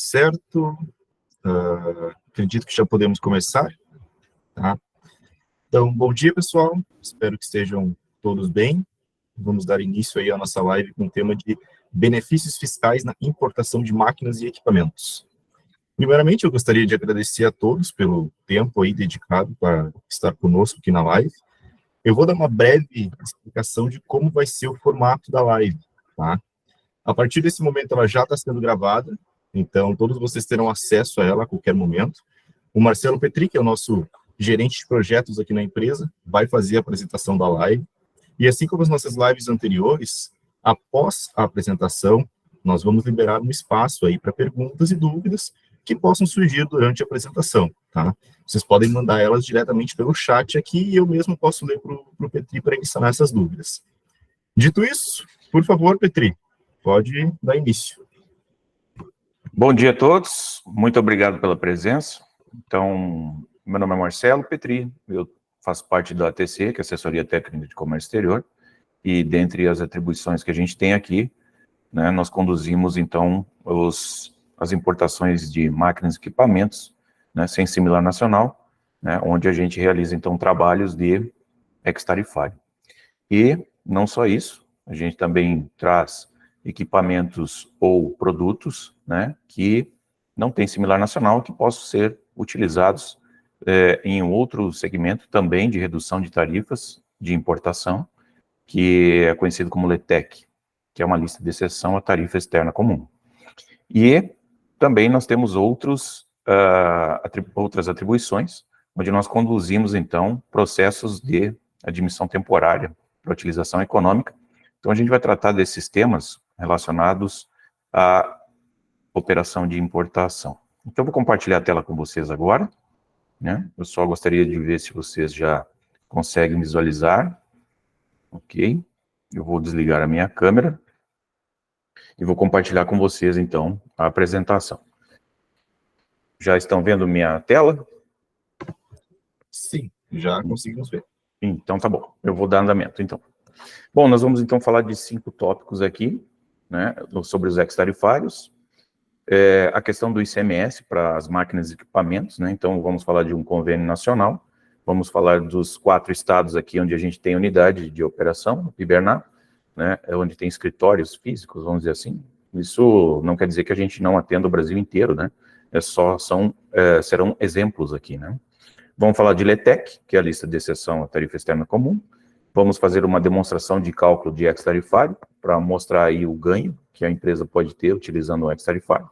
certo? Acredito que já podemos começar, tá? Então, bom dia, pessoal. Espero que estejam todos bem. Vamos dar início aí à nossa live com o tema de benefícios fiscais na importação de máquinas e equipamentos. Primeiramente, eu gostaria de agradecer a todos pelo tempo aí dedicado para estar conosco aqui na live. Eu vou dar uma breve explicação de como vai ser o formato da live, tá? A partir desse momento, ela já está sendo gravada, então todos vocês terão acesso a ela a qualquer momento. O Marcelo Petri, que é o nosso gerente de projetos aqui na empresa, vai fazer a apresentação da live. E assim como as nossas lives anteriores, após a apresentação, nós vamos liberar um espaço aí para perguntas e dúvidas que possam surgir durante a apresentação, tá? Vocês podem mandar elas diretamente pelo chat aqui e eu mesmo posso ler para o Petri para iniciar essas dúvidas. Dito isso, por favor, Petri, pode dar início. Bom dia a todos, muito obrigado pela presença. Então, meu nome é Marcelo Petri, eu faço parte da ATC, que é a Assessoria Técnica de Comércio Exterior, e dentre as atribuições que a gente tem aqui, né, nós conduzimos, então, as importações de máquinas e equipamentos, né, sem similar nacional, né, onde a gente realiza, então, trabalhos de ex-tarifário. E não só isso, a gente também traz equipamentos ou produtos, né, que não tem similar nacional, que possam ser utilizados em outro segmento também de redução de tarifas de importação, que é conhecido como LETEC, que é uma lista de exceção à tarifa externa comum. E também nós temos outras atribuições, onde nós conduzimos, então, processos de admissão temporária para utilização econômica. Então, a gente vai tratar desses temas relacionados à operação de importação. Então, eu vou compartilhar a tela com vocês agora, né? Eu só gostaria de ver se vocês já conseguem visualizar. Ok. Eu vou desligar a minha câmera e vou compartilhar com vocês, então, a apresentação. Já estão vendo minha tela? Sim, já conseguimos ver. Então, tá bom. Eu vou dar andamento, então. Bom, nós vamos, então, falar de 5 tópicos aqui, né, sobre os ex-tarifários. A questão do ICMS para as máquinas e equipamentos, né, então vamos falar de um convênio nacional, vamos falar dos 4 estados aqui onde a gente tem unidade de operação, Iberná, né, onde tem escritórios físicos, vamos dizer assim. Isso não quer dizer que a gente não atenda o Brasil inteiro, né, serão exemplos aqui, né. Vamos falar de LETEC, que é a lista de exceção à tarifa externa comum. Vamos fazer uma demonstração de cálculo de ex-tarifário, para mostrar aí o ganho que a empresa pode ter utilizando o ex-tarifário.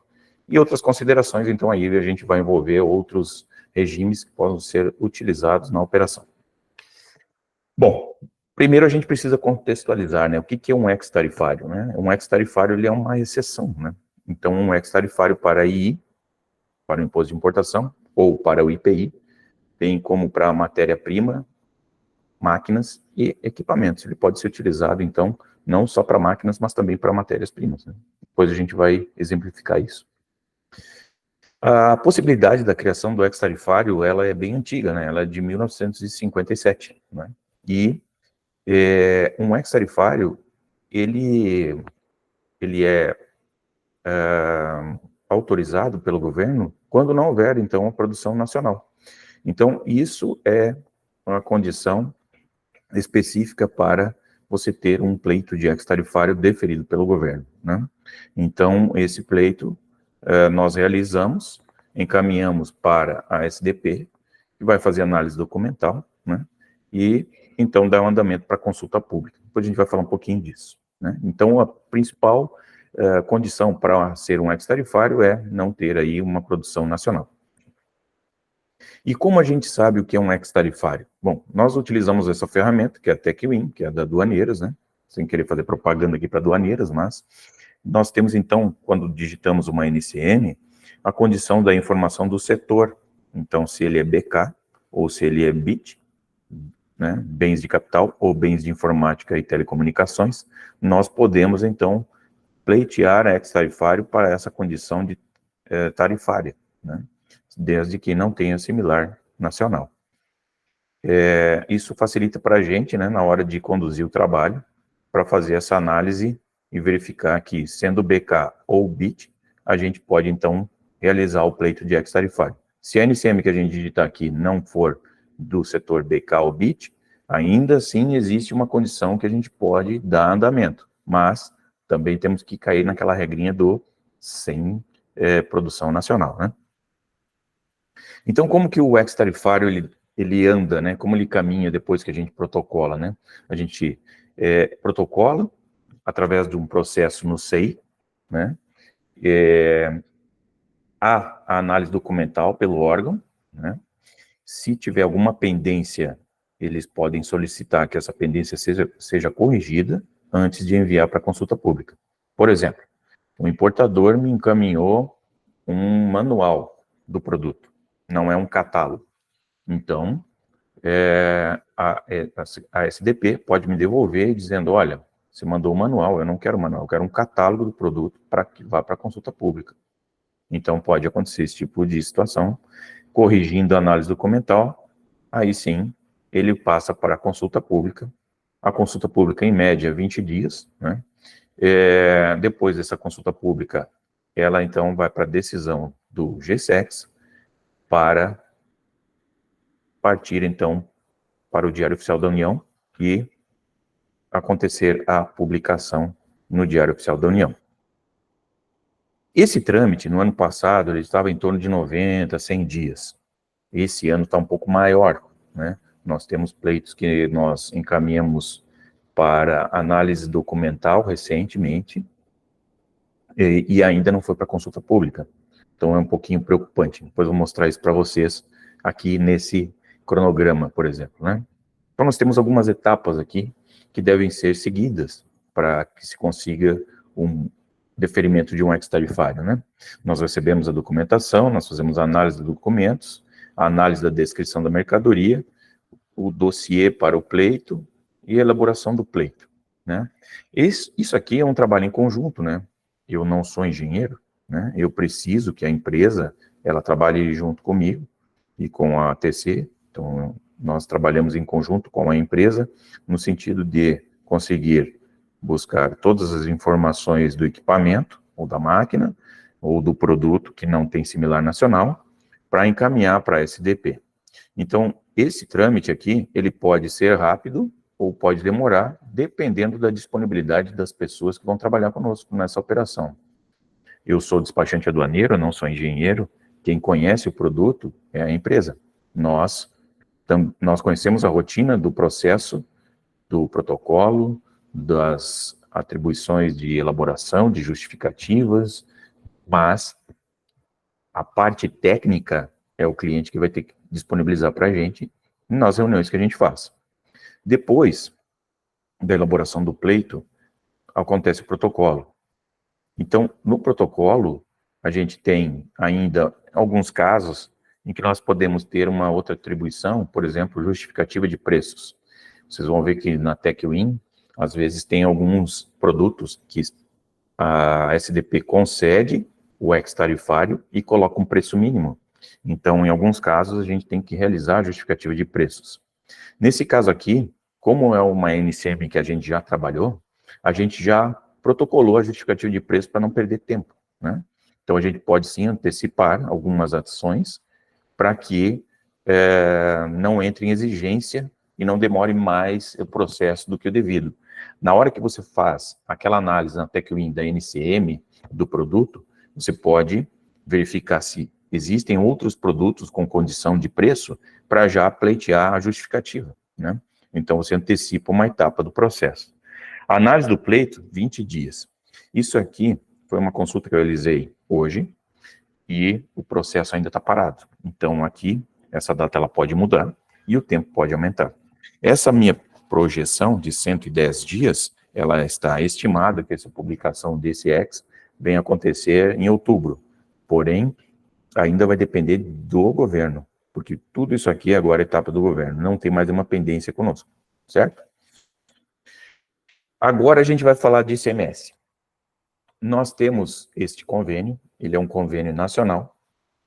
E outras considerações, então aí a gente vai envolver outros regimes que possam ser utilizados na operação. Bom, primeiro a gente precisa contextualizar, né, o que é um ex-tarifário, né? Um ex-tarifário, ele é uma exceção, né? Então, um ex-tarifário para II, para o Imposto de Importação, ou para o IPI, tem como para matéria-prima, máquinas e equipamentos. Ele pode ser utilizado, então, não só para máquinas, mas também para matérias-primas, né? Depois a gente vai exemplificar isso. A possibilidade da criação do ex-tarifário, ela é bem antiga, né? Ela é de 1957, né? E um ex-tarifário, ele é autorizado pelo governo quando não houver, então, a produção nacional. Então, isso é uma condição específica para você ter um pleito de ex-tarifário deferido pelo governo, né? Então, esse pleito nós realizamos, encaminhamos para a SDP, que vai fazer análise documental, né? E, então, dá um andamento para consulta pública. Depois a gente vai falar um pouquinho disso, né? Então, a principal condição para ser um ex-tarifário é não ter aí uma produção nacional. E como a gente sabe o que é um ex-tarifário? Bom, nós utilizamos essa ferramenta, que é a TecWin, que é da Aduaneiras, né? Sem querer fazer propaganda aqui para Aduaneiras, mas nós temos, então, quando digitamos uma NCN, a condição da informação do setor. Então, se ele é BK, ou se ele é BIT, né, bens de capital, ou bens de informática e telecomunicações, nós podemos, então, pleitear ex-tarifário para essa condição de tarifária, né, desde que não tenha similar nacional. Isso facilita para a gente, né, na hora de conduzir o trabalho, para fazer essa análise e verificar que, sendo BK ou BIT, a gente pode, então, realizar o pleito de ex-tarifário. Se a NCM que a gente digitar aqui não for do setor BK ou BIT, ainda assim existe uma condição que a gente pode dar andamento, mas também temos que cair naquela regrinha do sem produção nacional, né? Então, como que o ex-tarifário ele anda, né? Como ele caminha depois que a gente protocola, né? A gente protocola através de um processo no SEI, né? Há a análise documental pelo órgão, né? Se tiver alguma pendência, eles podem solicitar que essa pendência seja corrigida antes de enviar para consulta pública. Por exemplo, o importador me encaminhou um manual do produto, não é um catálogo. Então, a SDP pode me devolver dizendo, olha, você mandou um manual, eu não quero um manual, eu quero um catálogo do produto para que vá para a consulta pública. Então, pode acontecer esse tipo de situação, corrigindo a análise documental, aí sim, ele passa para a consulta pública, em média, 20 dias, né? Depois dessa consulta pública, ela então vai para a decisão do GSEX para partir então para o Diário Oficial da União e acontecer a publicação no Diário Oficial da União. Esse trâmite, no ano passado, ele estava em torno de 90, 100 dias. Esse ano está um pouco maior, né? Nós temos pleitos que nós encaminhamos para análise documental recentemente e ainda não foi para consulta pública. Então é um pouquinho preocupante. Depois eu vou mostrar isso para vocês aqui nesse cronograma, por exemplo, né? Então nós temos algumas etapas aqui que devem ser seguidas para que se consiga um deferimento de um ex-tarifário, né? Nós recebemos a documentação, nós fazemos a análise dos documentos, a análise da descrição da mercadoria, o dossiê para o pleito e a elaboração do pleito, né? Isso aqui é um trabalho em conjunto, né? Eu não sou engenheiro, né? Eu preciso que a empresa, ela trabalhe junto comigo e com a TC, então nós trabalhamos em conjunto com a empresa, no sentido de conseguir buscar todas as informações do equipamento, ou da máquina, ou do produto que não tem similar nacional, para encaminhar para a SDP. Então, esse trâmite aqui, ele pode ser rápido ou pode demorar, dependendo da disponibilidade das pessoas que vão trabalhar conosco nessa operação. Eu sou despachante aduaneiro, não sou engenheiro, quem conhece o produto é a empresa. Nós conhecemos a rotina do processo, do protocolo, das atribuições de elaboração, de justificativas, mas a parte técnica é o cliente que vai ter que disponibilizar para a gente nas reuniões que a gente faz. Depois da elaboração do pleito, acontece o protocolo. Então, no protocolo, a gente tem ainda alguns casos em que nós podemos ter uma outra atribuição, por exemplo, justificativa de preços. Vocês vão ver que na TechWin, às vezes tem alguns produtos que a SDP concede o ex-tarifário e coloca um preço mínimo. Então, em alguns casos, a gente tem que realizar a justificativa de preços. Nesse caso aqui, como é uma NCM que a gente já trabalhou, a gente já protocolou a justificativa de preço para não perder tempo, né? Então, a gente pode sim antecipar algumas ações para que não entre em exigência e não demore mais o processo do que o devido. Na hora que você faz aquela análise na TechWin da NCM do produto, você pode verificar se existem outros produtos com condição de preço para já pleitear a justificativa, né? Então, você antecipa uma etapa do processo. A análise do pleito, 20 dias. Isso aqui foi uma consulta que eu realizei hoje e o processo ainda está parado. Então, aqui, essa data ela pode mudar e o tempo pode aumentar. Essa minha projeção de 110 dias, ela está estimada que essa publicação desse ex venha acontecer em outubro. Porém, ainda vai depender do governo, porque tudo isso aqui agora é etapa do governo, não tem mais uma pendência conosco, certo? Agora a gente vai falar de ICMS. Nós temos este convênio, ele é um convênio nacional,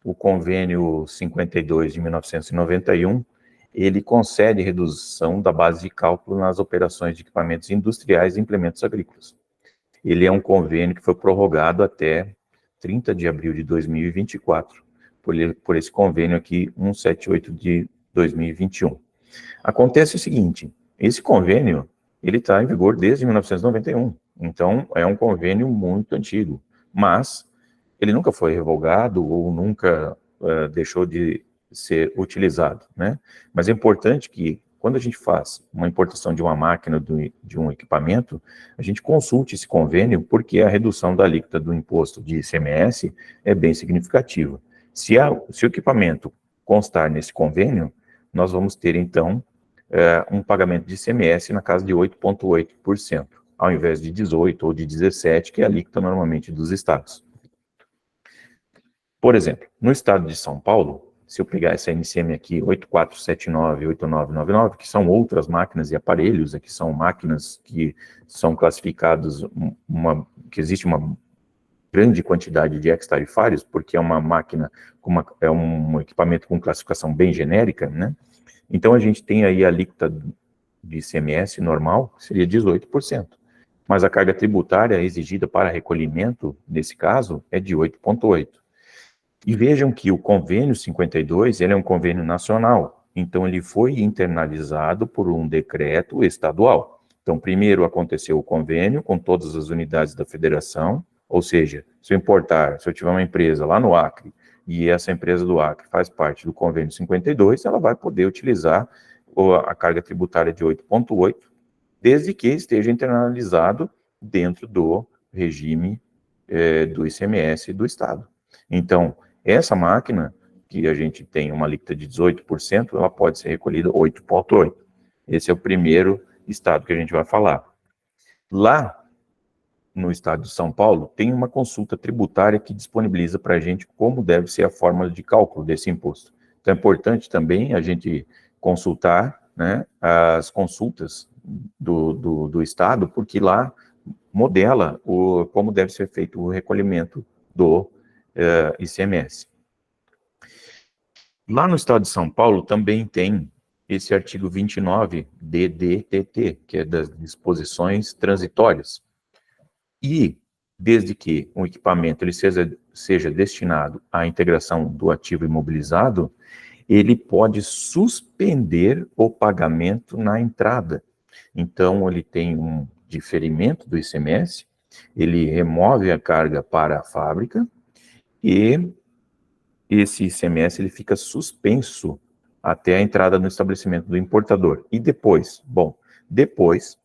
o convênio 52 de 1991, ele concede redução da base de cálculo nas operações de equipamentos industriais e implementos agrícolas. Ele é um convênio que foi prorrogado até 30 de abril de 2024, por esse convênio aqui, 178 de 2021. Acontece o seguinte, esse convênio, ele está em vigor desde 1991, então é um convênio muito antigo, mas ele nunca foi revogado ou nunca deixou de ser utilizado, né? Mas é importante que, quando a gente faz uma importação de uma máquina, de um equipamento, a gente consulte esse convênio, porque a redução da alíquota do imposto de ICMS é bem significativa. Se o equipamento constar nesse convênio, nós vamos ter, então, um pagamento de ICMS na casa de 8,8%, ao invés de 18% ou de 17%, que é a alíquota normalmente dos estados. Por exemplo, no estado de São Paulo, se eu pegar essa NCM aqui, 8479 e 8999, que são outras máquinas e aparelhos, aqui são máquinas que são classificadas, que existe uma grande quantidade de ex-tarifários, porque é uma máquina, é um equipamento com classificação bem genérica, né? Então, a gente tem aí a alíquota de ICMS normal, que seria 18%. Mas a carga tributária exigida para recolhimento, nesse caso, é de 8,8%. E vejam que o convênio 52, ele é um convênio nacional, então ele foi internalizado por um decreto estadual. Então, primeiro aconteceu o convênio com todas as unidades da federação, ou seja, se eu tiver uma empresa lá no Acre, e essa empresa do Acre faz parte do convênio 52, ela vai poder utilizar a carga tributária de 8,8, desde que esteja internalizado dentro do regime do ICMS do Estado. Então, essa máquina, que a gente tem uma alíquota de 18%, ela pode ser recolhida 8,8%. Esse é o primeiro estado que a gente vai falar. Lá, no estado de São Paulo, tem uma consulta tributária que disponibiliza para a gente como deve ser a fórmula de cálculo desse imposto. Então, é importante também a gente consultar, né, as consultas do estado, porque lá modela como deve ser feito o recolhimento do ICMS. Lá no estado de São Paulo também tem esse artigo 29 DDTT, que é das disposições transitórias. E, desde que um equipamento ele seja destinado à integração do ativo imobilizado, ele pode suspender o pagamento na entrada. Então, ele tem um diferimento do ICMS, ele remove a carga para a fábrica e esse ICMS ele fica suspenso até a entrada no estabelecimento do importador. E depois? Bom, depois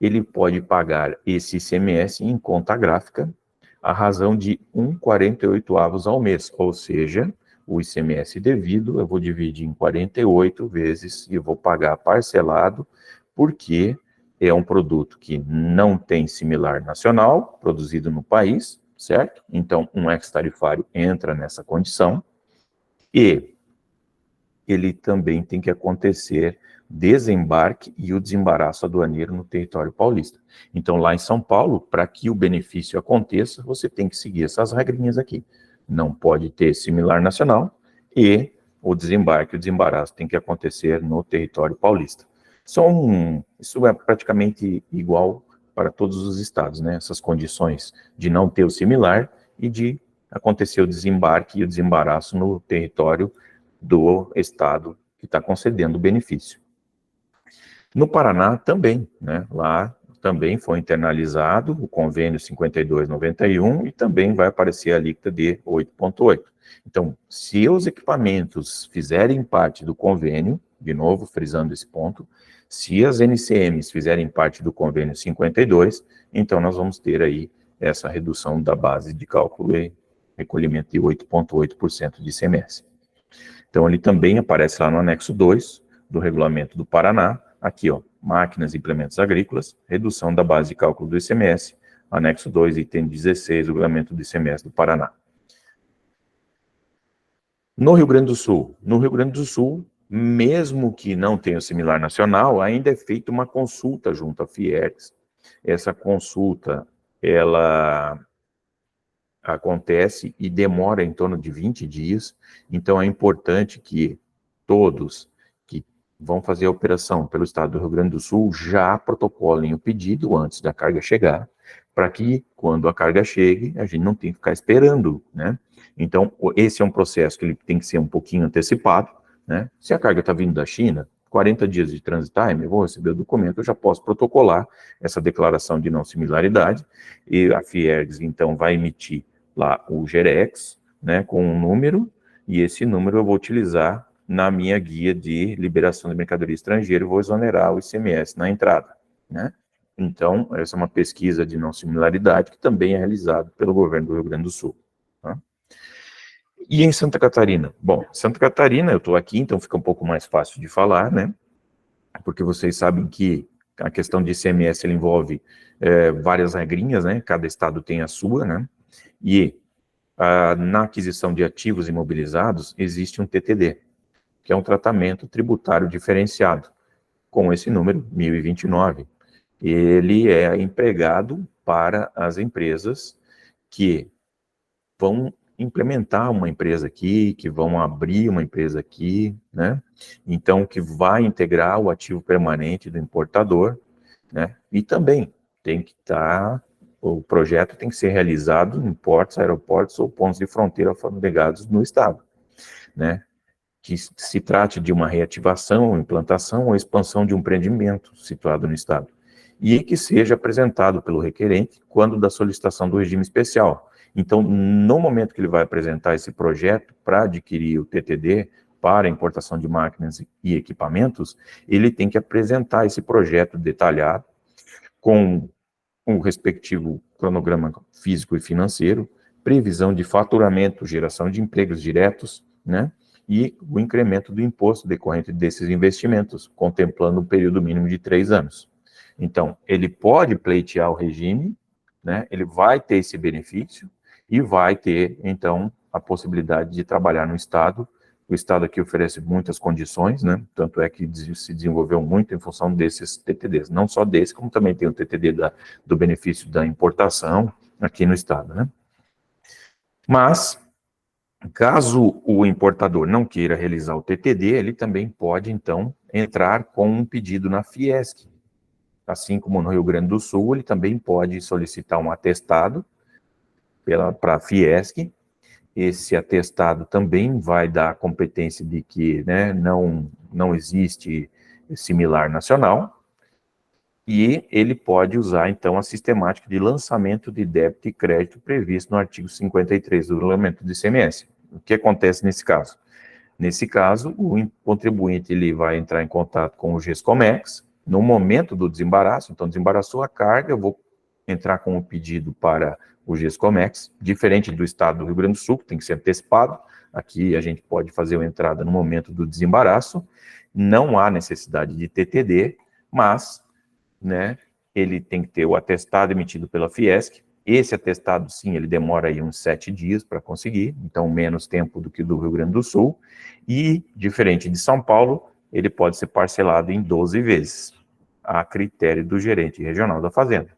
ele pode pagar esse ICMS em conta gráfica, à razão de 1,48 ao mês, ou seja, o ICMS devido eu vou dividir em 48 vezes e vou pagar parcelado, porque é um produto que não tem similar nacional, produzido no país, certo? Então, um ex-tarifário entra nessa condição, e ele também tem que acontecer desembarque e o desembaraço aduaneiro no território paulista. Então, lá em São Paulo, para que o benefício aconteça, você tem que seguir essas regrinhas aqui. Não pode ter similar nacional e o desembarque e o desembaraço tem que acontecer no território paulista. Isso é praticamente igual para todos os estados, né? Essas condições de não ter o similar e de acontecer o desembarque e o desembaraço no território do estado que está concedendo o benefício. No Paraná também, né? Lá também foi internalizado o convênio 5291 e também vai aparecer a alíquota de 8,8. Então, se os equipamentos fizerem parte do convênio, de novo frisando esse ponto, se as NCMs fizerem parte do convênio 52, então nós vamos ter aí essa redução da base de cálculo e recolhimento de 8,8% de ICMS. Então, ele também aparece lá no anexo 2 do regulamento do Paraná, aqui, ó, máquinas e implementos agrícolas, redução da base de cálculo do ICMS, anexo 2, item 16, regulamento do ICMS do Paraná. No Rio Grande do Sul, mesmo que não tenha o similar nacional, ainda é feita uma consulta junto à Fieres. Essa consulta, ela acontece e demora em torno de 20 dias, então é importante que todos que vão fazer a operação pelo estado do Rio Grande do Sul já protocolem o pedido antes da carga chegar, para que, quando a carga chegue, a gente não tenha que ficar esperando, né? Então, esse é um processo que ele tem que ser um pouquinho antecipado, né? Se a carga está vindo da China, 40 dias de transit time, eu vou receber o documento, eu já posso protocolar essa declaração de não similaridade, e a Fiergs, então, vai emitir lá o GEREX, né, com um número, e esse número eu vou utilizar na minha guia de liberação de mercadoria estrangeira e vou exonerar o ICMS na entrada, né? Então, essa é uma pesquisa de não similaridade que também é realizada pelo governo do Rio Grande do Sul. Tá? E em Santa Catarina? Bom, Santa Catarina, eu estou aqui, então fica um pouco mais fácil de falar, né? Porque vocês sabem que a questão de ICMS ele envolve várias regrinhas, né? Cada estado tem a sua, né? E na aquisição de ativos imobilizados existe um TTD, que é um tratamento tributário diferenciado, com esse número, 1029. Ele é empregado para as empresas que vão implementar uma empresa aqui, que vão abrir uma empresa aqui, né? Então, que vai integrar o ativo permanente do importador, né? E também tem que estar, o projeto tem que ser realizado em portos, aeroportos ou pontos de fronteira alfandegados no estado, né? Que se trate de uma reativação, implantação ou expansão de um empreendimento situado no estado, e que seja apresentado pelo requerente quando da solicitação do regime especial. Então, no momento que ele vai apresentar esse projeto para adquirir o TTD, para importação de máquinas e equipamentos, ele tem que apresentar esse projeto detalhado, com o respectivo cronograma físico e financeiro, previsão de faturamento, geração de empregos diretos, né? E o incremento do imposto decorrente desses investimentos, contemplando um período mínimo de 3 anos. Então, ele pode pleitear o regime, né? Ele vai ter esse benefício e vai ter, então, a possibilidade de trabalhar no Estado. O Estado aqui oferece muitas condições, né? Tanto é que se desenvolveu muito em função desses TTDs. Não só desse, como também tem o TTD do benefício da importação aqui no Estado, né? Mas, caso o importador não queira realizar o TTD, ele também pode, então, entrar com um pedido na Fiesc. Assim como no Rio Grande do Sul, ele também pode solicitar um atestado para a Fiesc. Esse atestado também vai dar a competência de que, né, não existe similar nacional, e ele pode usar, então, a sistemática de lançamento de débito e crédito previsto no artigo 53 do Regulamento do ICMS. O que acontece nesse caso? Nesse caso, o contribuinte ele vai entrar em contato com o GESCOMEX no momento do desembaraço. Então, desembaraçou a carga, eu vou entrar com um pedido para o GESCOMEX, diferente do estado do Rio Grande do Sul, que tem que ser antecipado. Aqui a gente pode fazer a entrada no momento do desembaraço. Não há necessidade de TTD, mas, né, ele tem que ter o atestado emitido pela Fiesc. Esse atestado, sim, ele demora aí uns 7 dias para conseguir, então menos tempo do que do Rio Grande do Sul, e, diferente de São Paulo, ele pode ser parcelado em 12 vezes, a critério do gerente regional da Fazenda.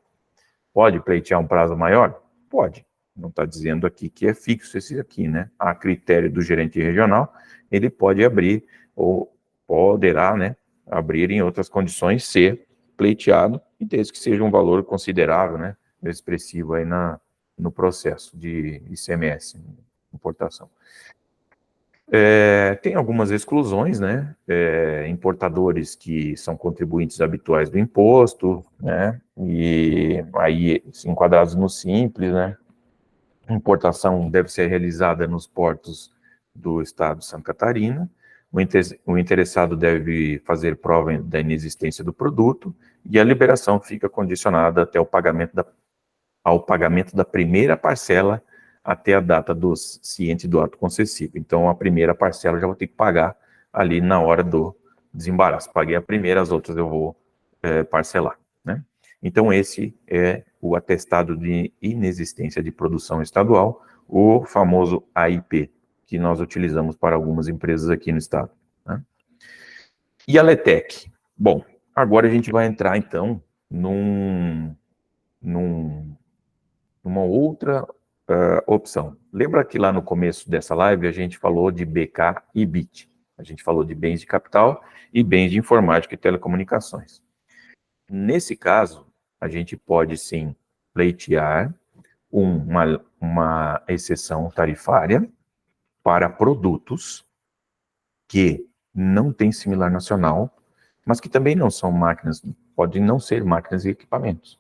Pode pleitear um prazo maior? Pode. Não está dizendo aqui que é fixo esse aqui, né? A critério do gerente regional, ele pode abrir, ou poderá, né, abrir em outras condições, ser pleiteado, e desde que seja um valor considerável, né, expressivo aí no processo de ICMS, importação. Tem algumas exclusões, né, importadores que são contribuintes habituais do imposto, né, e aí enquadrados no Simples, né, importação deve ser realizada nos portos do estado de Santa Catarina, o interessado deve fazer prova da inexistência do produto, e a liberação fica condicionada até ao pagamento da primeira parcela até a data do ciente do ato concessivo. Então, a primeira parcela eu já vou ter que pagar ali na hora do desembaraço. Paguei a primeira, as outras eu vou parcelar, né? Então, esse é o atestado de inexistência de produção estadual, o famoso AIP, que nós utilizamos para algumas empresas aqui no estado, né? E a LETEC? Bom, agora a gente vai entrar, então, numa outra opção. Lembra que lá no começo dessa live a gente falou de BK e BIT. A gente falou de bens de capital e bens de informática e telecomunicações. Nesse caso, a gente pode sim pleitear uma exceção tarifária para produtos que não têm similar nacional, mas que também não são máquinas, podem não ser máquinas e equipamentos.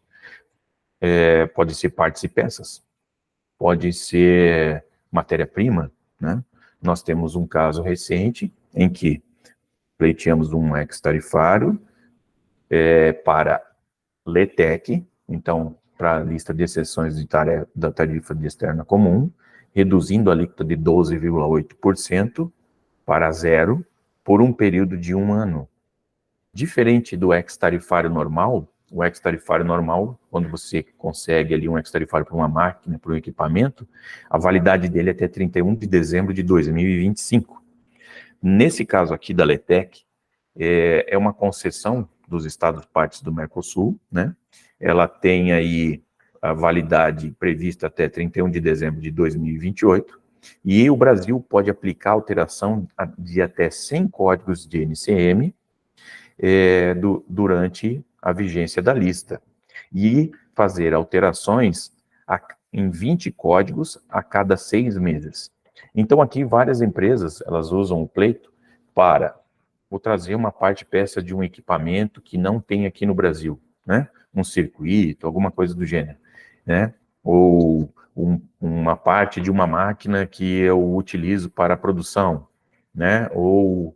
Pode ser partes e peças, pode ser matéria-prima, né? Nós temos um caso recente em que pleiteamos um ex-tarifário para LETEC, então, para a lista de exceções da tarifa de externa comum, reduzindo a alíquota de 12,8% para zero por um período de 1 ano. Diferente do ex-tarifário normal, o ex-tarifário normal, quando você consegue ali um ex-tarifário para uma máquina, para um equipamento, a validade dele é até 31 de dezembro de 2025. Nesse caso aqui da LETEC, é uma concessão dos Estados partes do Mercosul, né? Ela tem aí a validade prevista até 31 de dezembro de 2028, e o Brasil pode aplicar alteração de até 100 códigos de NCM durante a vigência da lista, e fazer alterações em 20 códigos a cada 6 meses. Então, aqui, várias empresas, elas usam o pleito para trazer uma parte peça de um equipamento que não tem aqui no Brasil, né? Um circuito, alguma coisa do gênero, né? Ou uma parte de uma máquina que eu utilizo para a produção, né? Ou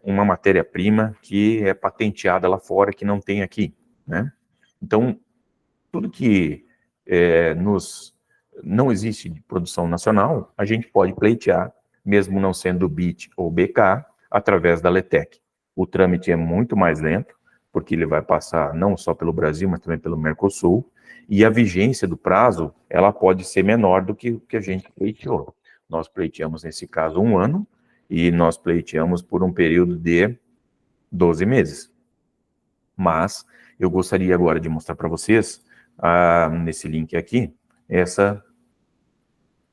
uma matéria-prima que é patenteada lá fora, que não tem aqui, né? Então, tudo que não existe de produção nacional, a gente pode pleitear, mesmo não sendo BIT ou BK, através da LETEC. O trâmite é muito mais lento, porque ele vai passar não só pelo Brasil, mas também pelo Mercosul, e a vigência do prazo, ela pode ser menor do que o que a gente pleiteou. Nós pleiteamos, nesse caso, 1 ano, e nós pleiteamos por um período de 12 meses. Mas eu gostaria agora de mostrar para vocês, nesse link aqui, essa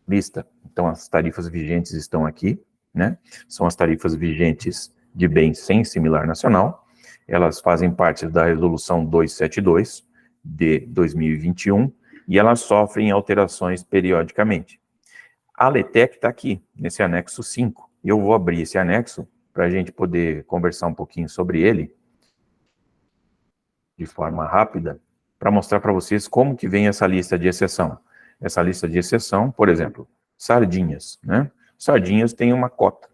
lista. Então, as tarifas vigentes estão aqui, né? São as tarifas vigentes de bens sem similar nacional. Elas fazem parte da Resolução 272 de 2021 e elas sofrem alterações periodicamente. A LETEC está aqui, nesse anexo 5. Eu vou abrir esse anexo para a gente poder conversar um pouquinho sobre ele de forma rápida, para mostrar para vocês como que vem essa lista de exceção. Essa lista de exceção, por exemplo, sardinhas, né? Sardinhas tem uma cota,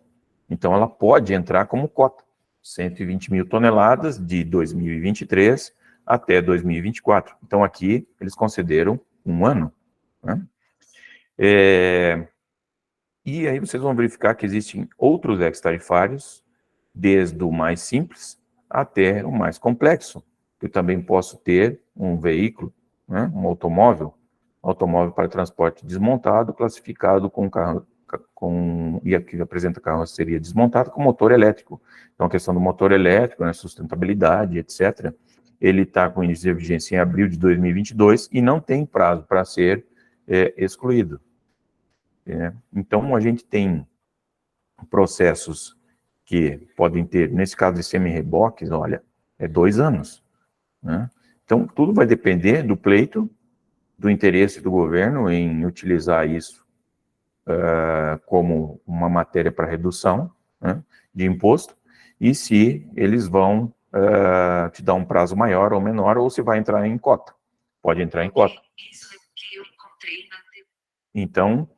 então ela pode entrar como cota, 120 mil toneladas de 2023 até 2024. Então aqui eles consideram 1 ano, né? E aí vocês vão verificar que existem outros ex-tarifários, desde o mais simples até o mais complexo. Eu também posso ter um veículo, né, um automóvel para transporte desmontado, classificado e aqui apresenta carroceria desmontada com motor elétrico. Então, a questão do motor elétrico, né, sustentabilidade, etc., ele está com início de vigência em abril de 2022 e não tem prazo para ser excluído. Então, a gente tem processos que podem ter, nesse caso de semi-reboques, olha, 2 anos. Né? Então, tudo vai depender do pleito, do interesse do governo em utilizar isso como uma matéria para redução, né, de imposto, e se eles vão te dar um prazo maior ou menor, ou se vai entrar em cota. Pode entrar em cota. Então,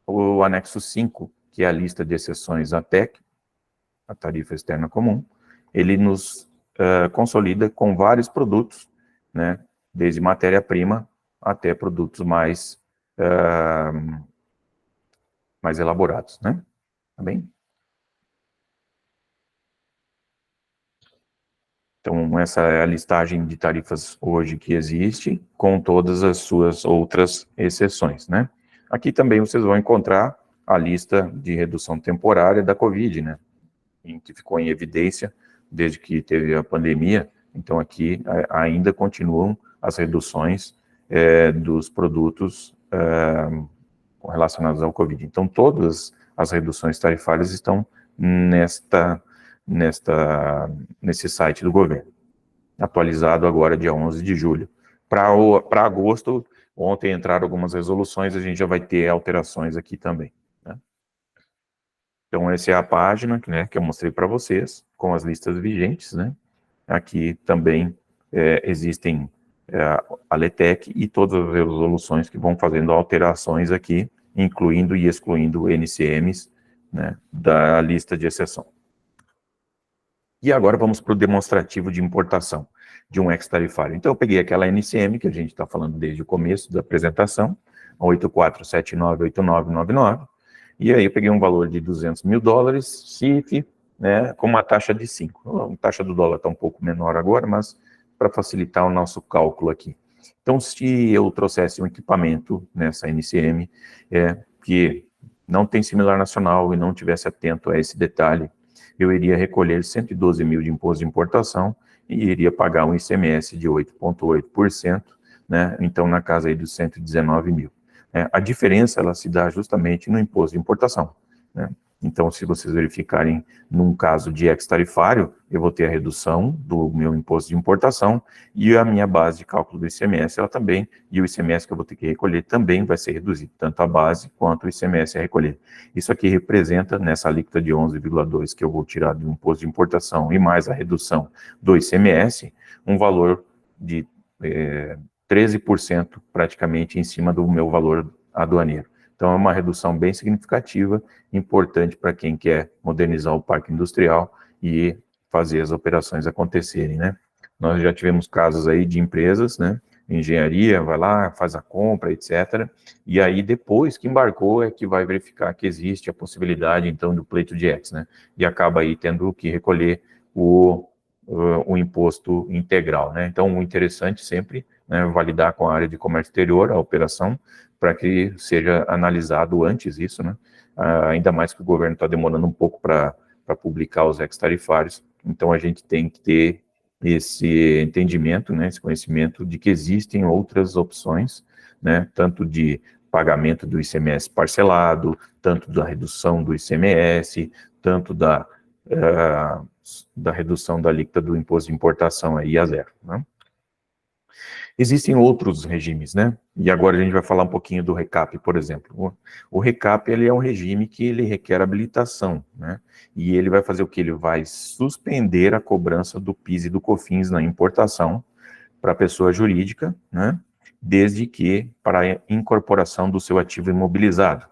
o anexo 5, que é a lista de exceções à TEC, a tarifa externa comum, ele nos consolida com vários produtos, né, desde matéria-prima até produtos mais elaborados, né? Tá bem? Então, essa é a listagem de tarifas hoje que existe, com todas as suas outras exceções, né? Aqui também vocês vão encontrar a lista de redução temporária da Covid, né? Que ficou em evidência desde que teve a pandemia. Então, aqui ainda continuam as reduções dos produtos relacionados ao Covid. Então, todas as reduções tarifárias estão nesse site do governo, atualizado agora dia 11 de julho. Para agosto, ontem entraram algumas resoluções, a gente já vai ter alterações aqui também, né? Então, essa é a página, né, que eu mostrei para vocês, com as listas vigentes, né? Aqui também existem a LETEC e todas as resoluções que vão fazendo alterações aqui, incluindo e excluindo NCMs, né, da lista de exceção. E agora vamos para o demonstrativo de importação de um ex-tarifário. Então, eu peguei aquela NCM que a gente está falando desde o começo da apresentação, 84798999, e aí eu peguei um valor de $200 mil, CIF, né, com uma taxa de 5. A taxa do dólar está um pouco menor agora, mas para facilitar o nosso cálculo aqui. Então, se eu trouxesse um equipamento nessa NCM, que não tem similar nacional e não tivesse atento a esse detalhe, eu iria recolher 112 mil de imposto de importação e iria pagar um ICMS de 8,8%, né? Então, na casa aí dos 119 mil. A diferença, ela se dá justamente no imposto de importação, né? Então, se vocês verificarem, num caso de ex-tarifário, eu vou ter a redução do meu imposto de importação e a minha base de cálculo do ICMS, ela também, e o ICMS que eu vou ter que recolher também vai ser reduzido, tanto a base quanto o ICMS a recolher. Isso aqui representa, nessa alíquota de 11,2 que eu vou tirar do imposto de importação e mais a redução do ICMS, um valor de 13% praticamente em cima do meu valor aduaneiro. Então, é uma redução bem significativa, importante para quem quer modernizar o parque industrial e fazer as operações acontecerem, né? Nós já tivemos casos aí de empresas, né? Engenharia, vai lá, faz a compra, etc. E aí, depois que embarcou, é que vai verificar que existe a possibilidade, então, do pleito de ex, né? E acaba aí tendo que recolher o imposto integral, né? Então, o interessante sempre, né, validar com a área de comércio exterior a operação, para que seja analisado antes isso, né? Ainda mais que o governo está demorando um pouco para publicar os ex-tarifários, então a gente tem que ter esse entendimento, né, esse conhecimento de que existem outras opções, né, tanto de pagamento do ICMS parcelado, tanto da redução do ICMS, tanto da redução da alíquota do imposto de importação aí a zero, né? Existem outros regimes, né? E agora a gente vai falar um pouquinho do RECAP, por exemplo. O RECAP, ele é um regime que ele requer habilitação, né? E ele vai fazer o que? Ele vai suspender a cobrança do PIS e do COFINS na importação para a pessoa jurídica, né? Desde que para a incorporação do seu ativo imobilizado.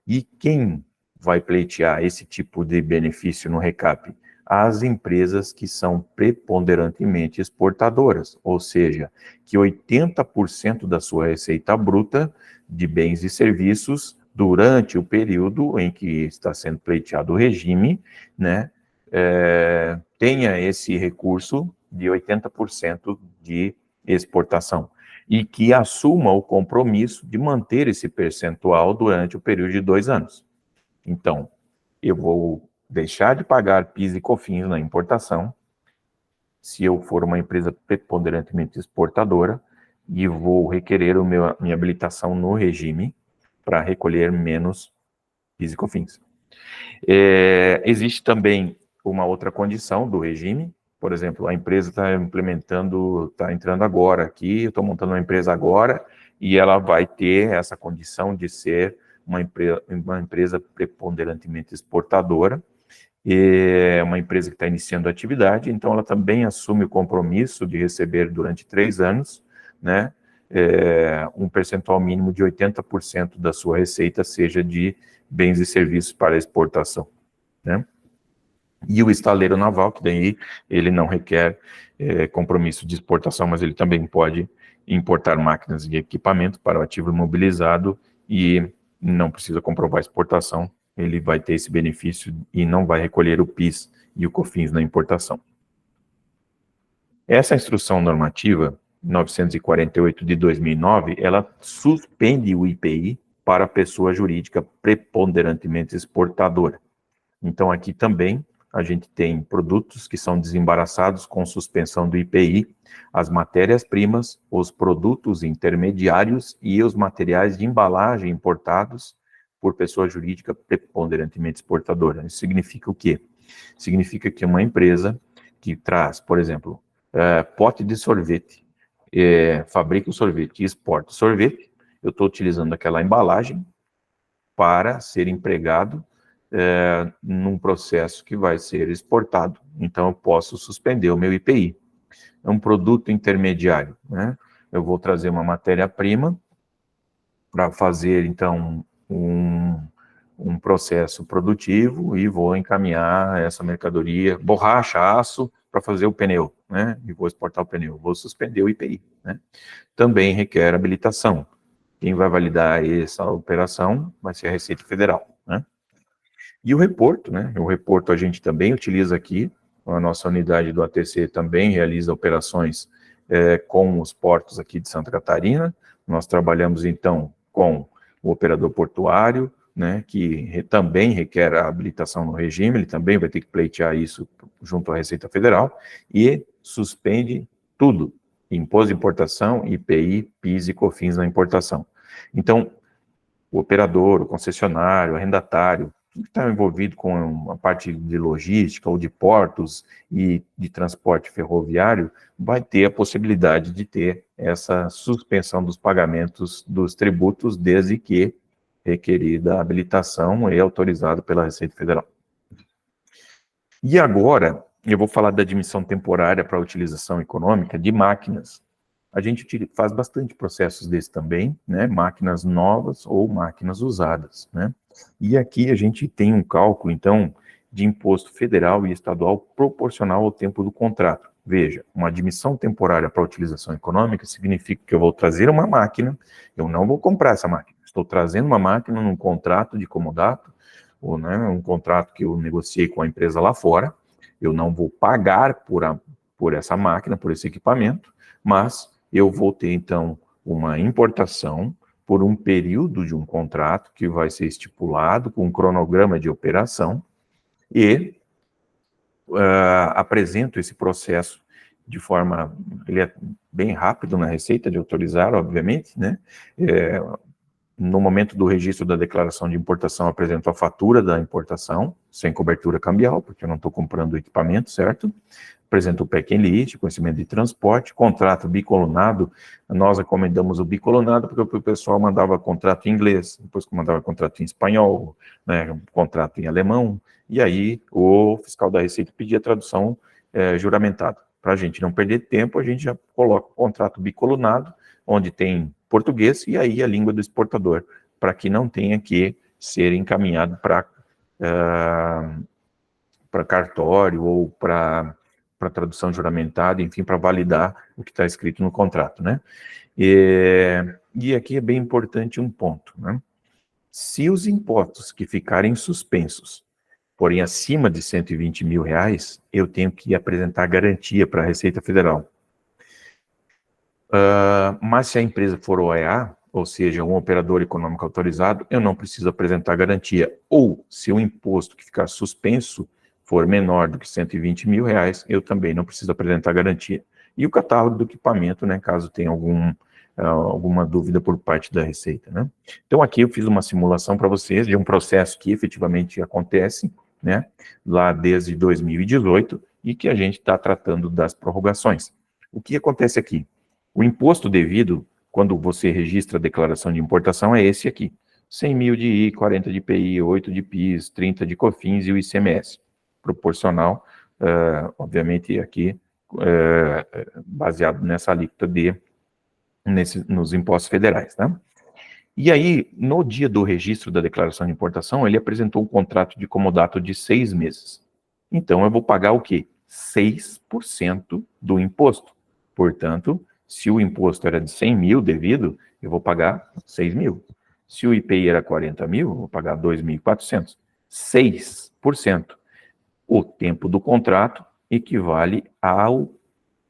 E quem vai pleitear esse tipo de benefício no RECAP? As empresas que são preponderantemente exportadoras, ou seja, que 80% da sua receita bruta de bens e serviços durante o período em que está sendo pleiteado o regime, né, tenha esse recurso de 80% de exportação e que assuma o compromisso de manter esse percentual durante o período de 2 anos. Então, eu vou deixar de pagar PIS e COFINS na importação, se eu for uma empresa preponderantemente exportadora, e vou requerer minha habilitação no regime para recolher menos PIS e COFINS. Existe também uma outra condição do regime, por exemplo, a empresa está entrando agora aqui, eu estou montando uma empresa agora, e ela vai ter essa condição de ser uma empresa preponderantemente exportadora, é uma empresa que está iniciando a atividade, então ela também assume o compromisso de receber durante 3 anos, né, um percentual mínimo de 80% da sua receita seja de bens e serviços para exportação, né? E o estaleiro naval, que daí ele não requer compromisso de exportação, mas ele também pode importar máquinas e equipamento para o ativo imobilizado e não precisa comprovar a exportação, ele vai ter esse benefício e não vai recolher o PIS e o COFINS na importação. Essa instrução normativa, 948 de 2009, ela suspende o IPI para a pessoa jurídica preponderantemente exportadora. Então, aqui também a gente tem produtos que são desembaraçados com suspensão do IPI, as matérias-primas, os produtos intermediários e os materiais de embalagem importados por pessoa jurídica preponderantemente exportadora. Isso significa o quê? Significa que uma empresa que traz, por exemplo, pote de sorvete, fabrica o sorvete e exporta o sorvete, eu estou utilizando aquela embalagem para ser empregado num processo que vai ser exportado. Então, eu posso suspender o meu IPI. É um produto intermediário, né? Eu vou trazer uma matéria-prima para fazer, então, um processo produtivo e vou encaminhar essa mercadoria, borracha, aço, para fazer o pneu, né? E vou exportar o pneu. Vou suspender o IPI, né? Também requer habilitação. Quem vai validar essa operação vai ser a Receita Federal, né? E o reporto, né? O reporto a gente também utiliza aqui, a nossa unidade do ATC também realiza operações com os portos aqui de Santa Catarina. Nós trabalhamos, então, com o operador portuário, né, que também requer a habilitação no regime, ele também vai ter que pleitear isso junto à Receita Federal, e suspende tudo, imposto de importação, IPI, PIS e COFINS na importação. Então, o operador, o concessionário, o arrendatário, que está envolvido com a parte de logística ou de portos e de transporte ferroviário, vai ter a possibilidade de ter essa suspensão dos pagamentos dos tributos, desde que requerida a habilitação e autorizado pela Receita Federal. E agora, eu vou falar da admissão temporária para utilização econômica de máquinas. A gente faz bastante processos desse também, né? Máquinas novas ou máquinas usadas, né? E aqui a gente tem um cálculo, então, de imposto federal e estadual proporcional ao tempo do contrato. Veja, uma admissão temporária para utilização econômica significa que eu vou trazer uma máquina, eu não vou comprar essa máquina, estou trazendo uma máquina num contrato de comodato, ou, né, um contrato que eu negociei com a empresa lá fora, eu não vou pagar por essa máquina, por esse equipamento, mas eu vou ter, então, uma importação por um período de um contrato que vai ser estipulado com um cronograma de operação e apresento esse processo de forma, ele é bem rápido na Receita de autorizar, obviamente, né? No momento do registro da declaração de importação, apresento a fatura da importação, sem cobertura cambial, porque eu não estou comprando o equipamento, certo? Apresento o packing list, conhecimento de transporte, contrato bicolunado. Nós recomendamos o bicolunado porque o pessoal mandava contrato em inglês, depois mandava contrato em espanhol, né, contrato em alemão, e aí o fiscal da Receita pedia tradução juramentada. Para a gente não perder tempo, a gente já coloca o contrato bicolunado, onde tem português e aí a língua do exportador, para que não tenha que ser encaminhado para cartório ou para tradução juramentada, enfim, para validar o que está escrito no contrato, né? E aqui é bem importante um ponto, né? Se os impostos que ficarem suspensos forem acima de R$120 mil, eu tenho que apresentar garantia para a Receita Federal. Mas se a empresa for OEA, ou seja, um operador econômico autorizado, eu não preciso apresentar garantia. Ou, se o imposto que ficar suspenso for menor do que R$120 mil, eu também não preciso apresentar garantia. E o catálogo do equipamento, né, caso tenha alguma dúvida por parte da Receita, né? Então, aqui eu fiz uma simulação para vocês de um processo que efetivamente acontece, né, lá desde 2018, e que a gente está tratando das prorrogações. O que acontece aqui? O imposto devido, quando você registra a declaração de importação, é esse aqui. 100 mil de I, 40 de IPI, 8 de PIS, 30 de COFINS e o ICMS. Proporcional, obviamente, aqui, baseado nessa alíquota nos impostos federais, tá? E aí, no dia do registro da declaração de importação, ele apresentou um contrato de comodato de 6 meses. Então, eu vou pagar o quê? 6% do imposto. Portanto, se o imposto era de 100 mil devido, eu vou pagar 6 mil. Se o IPI era 40 mil, eu vou pagar 2.400. 6%. O tempo do contrato equivale ao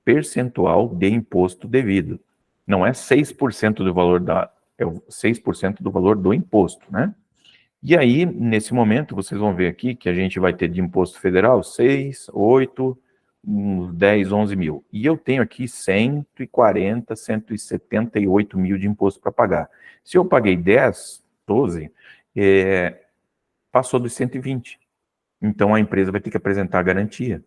percentual de imposto devido. Não é 6% do valor é 6% do valor do imposto, né? E aí, nesse momento, vocês vão ver aqui que a gente vai ter de imposto federal 6, 8, 10, 11 mil. E eu tenho aqui 140, 178 mil de imposto para pagar. Se eu paguei 10, 12, passou dos 120. Então, a empresa vai ter que apresentar a garantia.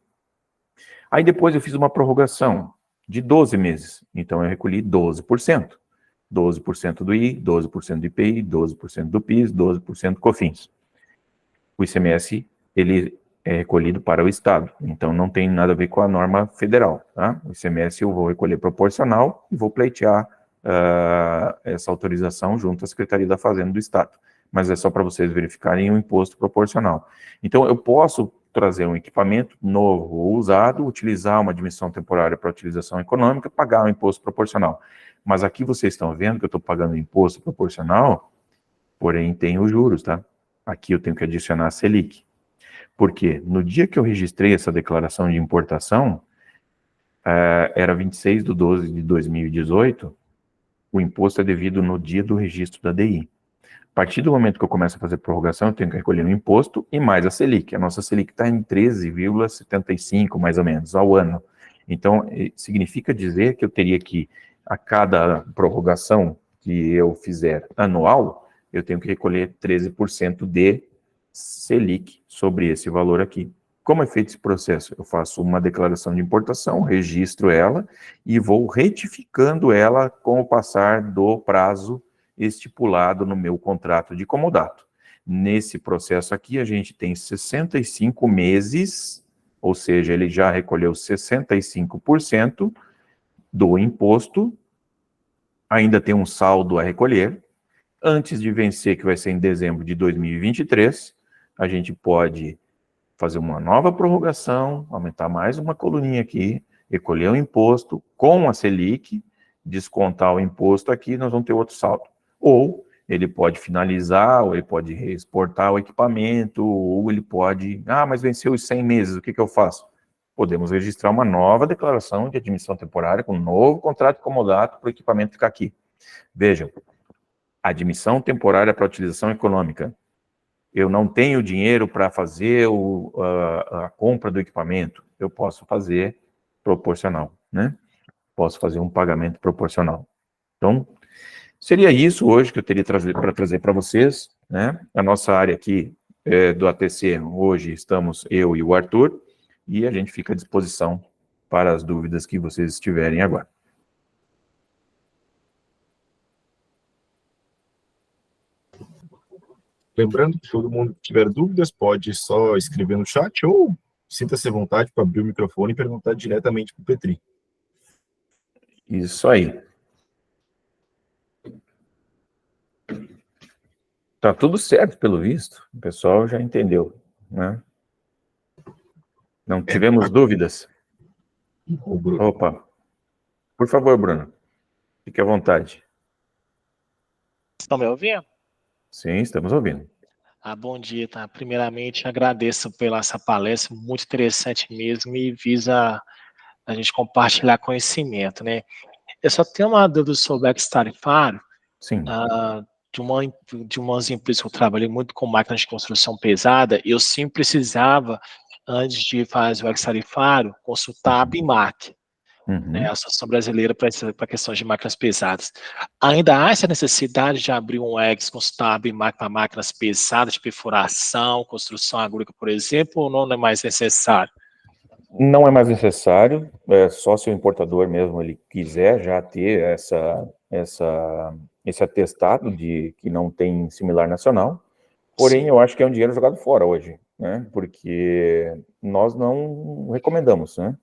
Aí depois eu fiz uma prorrogação. de 12 meses. Então, eu recolhi 12%. 12% do I, 12% do IPI, 12% do PIS, 12% do COFINS. O ICMS, ele é recolhido para o Estado, então não tem nada a ver com a norma federal, tá? O ICMS eu vou recolher proporcional e vou pleitear essa autorização junto à Secretaria da Fazenda do Estado, mas é só para vocês verificarem o imposto proporcional. Então, eu posso trazer um equipamento novo ou usado, utilizar uma admissão temporária para utilização econômica, pagar o imposto proporcional. Mas aqui vocês estão vendo que eu estou pagando imposto proporcional, porém tem os juros, tá? Aqui eu tenho que adicionar a Selic. Por quê? No dia que eu registrei essa declaração de importação, era 26/12/2018, o imposto é devido no dia do registro da DI. A partir do momento que eu começo a fazer prorrogação, eu tenho que recolher o imposto e mais a Selic. A nossa Selic está em 13,75, mais ou menos, ao ano. Então, significa dizer que eu teria que, a cada prorrogação que eu fizer anual, eu tenho que recolher 13% de Selic sobre esse valor aqui. Como é feito esse processo? Eu faço uma declaração de importação, registro ela e vou retificando ela com o passar do prazo estipulado no meu contrato de comodato. Nesse processo aqui, a gente tem 65 meses, ou seja, ele já recolheu 65% do imposto, ainda tem um saldo a recolher. Antes de vencer, que vai ser em dezembro de 2023, a gente pode fazer uma nova prorrogação, aumentar mais uma coluninha aqui, recolher o imposto com a Selic, descontar o imposto aqui, nós vamos ter outro saldo. Ou ele pode finalizar, ou ele pode reexportar o equipamento, ou ele pode, mas venceu os 100 meses, o que eu faço? Podemos registrar uma nova declaração de admissão temporária com um novo contrato de comodato para o equipamento ficar aqui. Vejam, admissão temporária para utilização econômica. Eu não tenho dinheiro para fazer a compra do equipamento, eu posso fazer proporcional, né? Posso fazer um pagamento proporcional. Então, seria isso hoje que eu teria para trazer para vocês, né? A nossa área aqui do ATC, hoje estamos eu e o Arthur, e a gente fica à disposição para as dúvidas que vocês tiverem agora. Lembrando que todo mundo que tiver dúvidas pode só escrever no chat ou sinta-se à vontade para abrir o microfone e perguntar diretamente para o Petri. Isso aí. Tá tudo certo, pelo visto. O pessoal já entendeu, né? Não tivemos dúvidas? Opa. Por favor, Bruno. Fique à vontade. Estão me ouvindo? Sim, estamos ouvindo. Bom dia, tá? Primeiramente, agradeço pela essa palestra, muito interessante mesmo, e visa a gente compartilhar conhecimento, né? Eu só tenho uma dúvida sobre o ex-tarifário. Sim. De umas empresas que eu trabalhei muito com máquinas de construção pesada, eu sempre precisava, antes de fazer o ex-tarifário, consultar a ABIMAQ, né, a Associação Brasileira para questões de máquinas pesadas. Ainda há essa necessidade de abrir um ex, consultar a ABIMAQ para máquinas pesadas, de perfuração, construção agrícola, por exemplo, ou não é mais necessário? Não é mais necessário, só se o importador mesmo ele quiser já ter esse atestado de que não tem similar nacional, porém Sim. Eu acho que é um dinheiro jogado fora hoje, né, porque nós não recomendamos, né,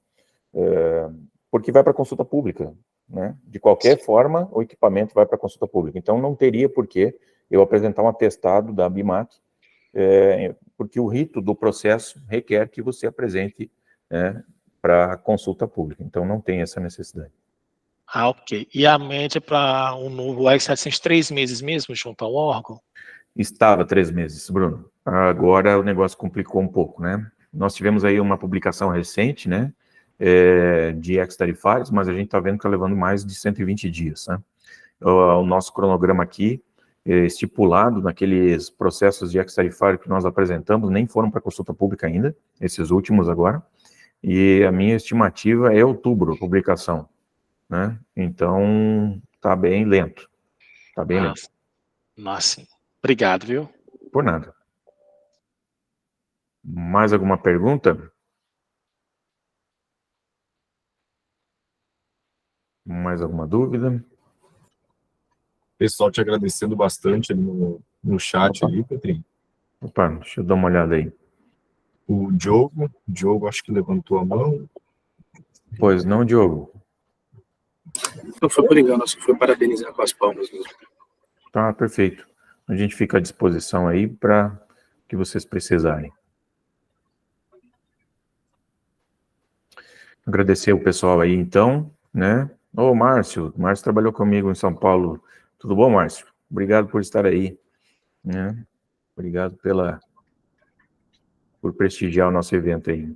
porque vai para consulta pública, né, de qualquer Sim. forma o equipamento vai para consulta pública, então não teria por que eu apresentar um atestado da ABIMAQ, porque o rito do processo requer que você apresente para consulta pública, então não tem essa necessidade. Ok. E a média para um novo X700, 3 meses mesmo, junto ao órgão? Estava 3 meses, Bruno. Agora o negócio complicou um pouco, né? Nós tivemos aí uma publicação recente, né, de ex-tarifários, mas a gente está vendo que está levando mais de 120 dias, né? O nosso cronograma aqui, estipulado naqueles processos de ex-tarifário que nós apresentamos, nem foram para consulta pública ainda, esses últimos agora, e a minha estimativa é outubro, a publicação, né? Então, tá bem lento. Tá bem lento. Nossa, obrigado, viu? Por nada. Mais alguma pergunta? Mais alguma dúvida? Pessoal te agradecendo bastante ali no chat Opa. ali, Petrinho. Opa, deixa eu dar uma olhada aí. O Diogo acho que levantou a mão. Pois não, Diogo? Não foi por engano, acho que foi parabenizar com as palmas mesmo. Tá, perfeito. A gente fica à disposição aí para que vocês precisarem. Agradecer o pessoal aí, então, né? Ô, Márcio trabalhou comigo em São Paulo. Tudo bom, Márcio? Obrigado por estar aí, né? Obrigado por prestigiar o nosso evento aí.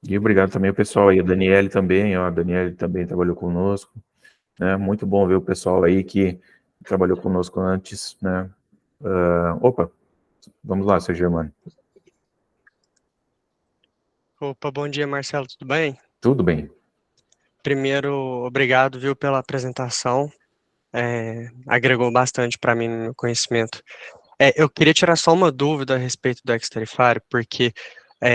E obrigado também ao pessoal aí, a Daniele também, ó, a Daniele também trabalhou conosco, né? Muito bom ver o pessoal aí que trabalhou conosco antes, né? Opa, vamos lá, seu Germano. Opa, bom dia, Marcelo, tudo bem? Tudo bem. Primeiro, obrigado, viu, pela apresentação, agregou bastante para mim no meu conhecimento. Eu queria tirar só uma dúvida a respeito do X-Tarifário, porque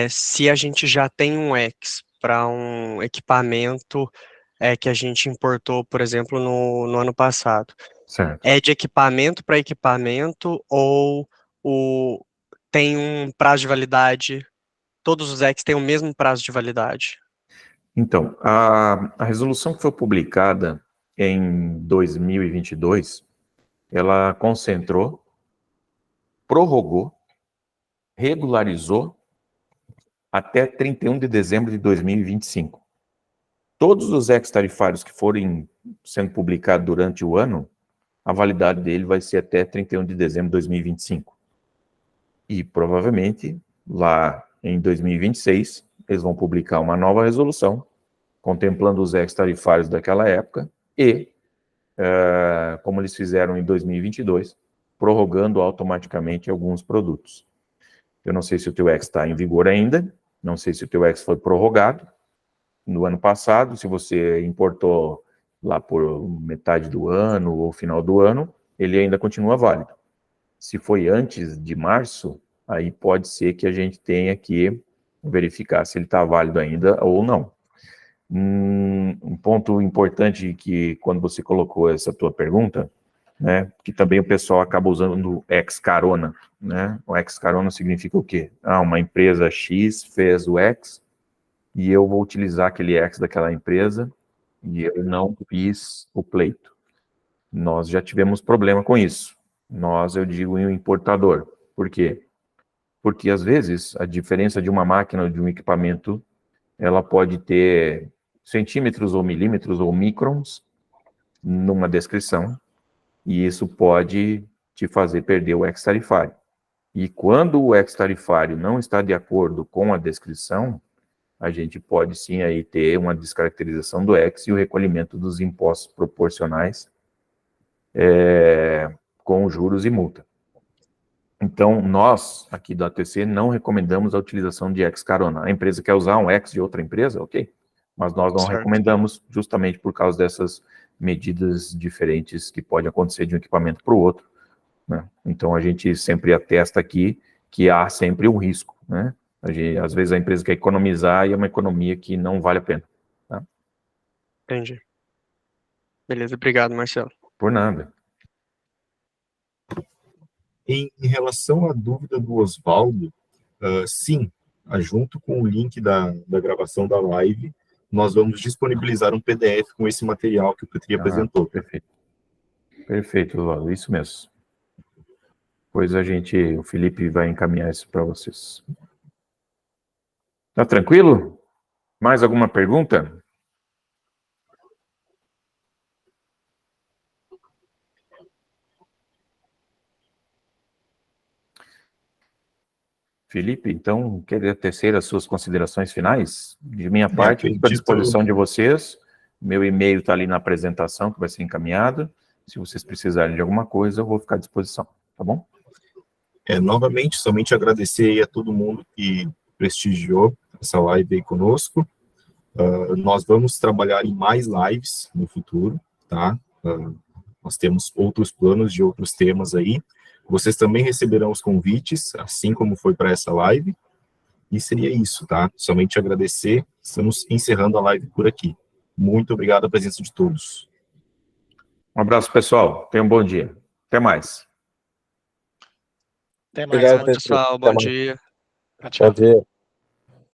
se a gente já tem um X para um equipamento que a gente importou, por exemplo, no ano passado, Certo. é de equipamento para equipamento ou tem um prazo de validade, todos os X têm o mesmo prazo de validade? Então, a resolução que foi publicada em 2022, ela concentrou, prorrogou, regularizou até 31 de dezembro de 2025. Todos os ex-tarifários que forem sendo publicados durante o ano, a validade dele vai ser até 31 de dezembro de 2025. E provavelmente, lá em 2026, eles vão publicar uma nova resolução, contemplando os ex-tarifários daquela época e, como eles fizeram em 2022, prorrogando automaticamente alguns produtos. Eu não sei se o teu ex está em vigor ainda, não sei se o teu ex foi prorrogado no ano passado, se você importou lá por metade do ano ou final do ano, ele ainda continua válido. Se foi antes de março, aí pode ser que a gente tenha que verificar se ele está válido ainda ou não. Um ponto importante que, quando você colocou essa tua pergunta, né, que também o pessoal acaba usando o ex-carona, né? O ex-carona significa o quê? Uma empresa X fez o ex e eu vou utilizar aquele ex daquela empresa e eu não fiz o pleito. Nós já tivemos problema com isso. Nós, eu digo, em um importador. Por quê? Porque, às vezes, a diferença de uma máquina ou de um equipamento, ela pode ter centímetros ou milímetros ou microns numa descrição, e isso pode te fazer perder o ex-tarifário. E quando o ex-tarifário não está de acordo com a descrição, a gente pode sim aí ter uma descaracterização do ex e o recolhimento dos impostos proporcionais com juros e multa. Então, nós, aqui do ATC, não recomendamos a utilização de ex-carona. A empresa quer usar um ex de outra empresa? Ok. Mas nós não recomendamos justamente por causa dessas medidas diferentes que pode acontecer de um equipamento para o outro, né? Então, a gente sempre atesta aqui que há sempre um risco, né? Às vezes a empresa quer economizar e é uma economia que não vale a pena. Tá? Entendi. Beleza, obrigado, Marcelo. Por nada. Em relação à dúvida do Oswaldo, sim, junto com o link da gravação da live, nós vamos disponibilizar um PDF com esse material que o Petri apresentou. Perfeito. Perfeito, Oswaldo, isso mesmo. Pois o Felipe vai encaminhar isso para vocês. Tá tranquilo? Mais alguma pergunta? Felipe, então, quer tecer as suas considerações finais? De minha parte, fico à disposição de vocês. Meu e-mail está ali na apresentação, que vai ser encaminhado. Se vocês precisarem de alguma coisa, eu vou ficar à disposição, tá bom? Novamente, somente agradecer aí a todo mundo que prestigiou essa live aí conosco. Nós vamos trabalhar em mais lives no futuro, tá? Nós temos outros planos de outros temas aí. Vocês também receberão os convites, assim como foi para essa live. E seria isso, tá? Somente agradecer. estamos encerrando a live por aqui. Muito obrigado a presença de todos. Um abraço, pessoal. Tenham um bom dia. Até mais. Até mais. Obrigado, Pessoal, bom dia. Tchau. Bom dia.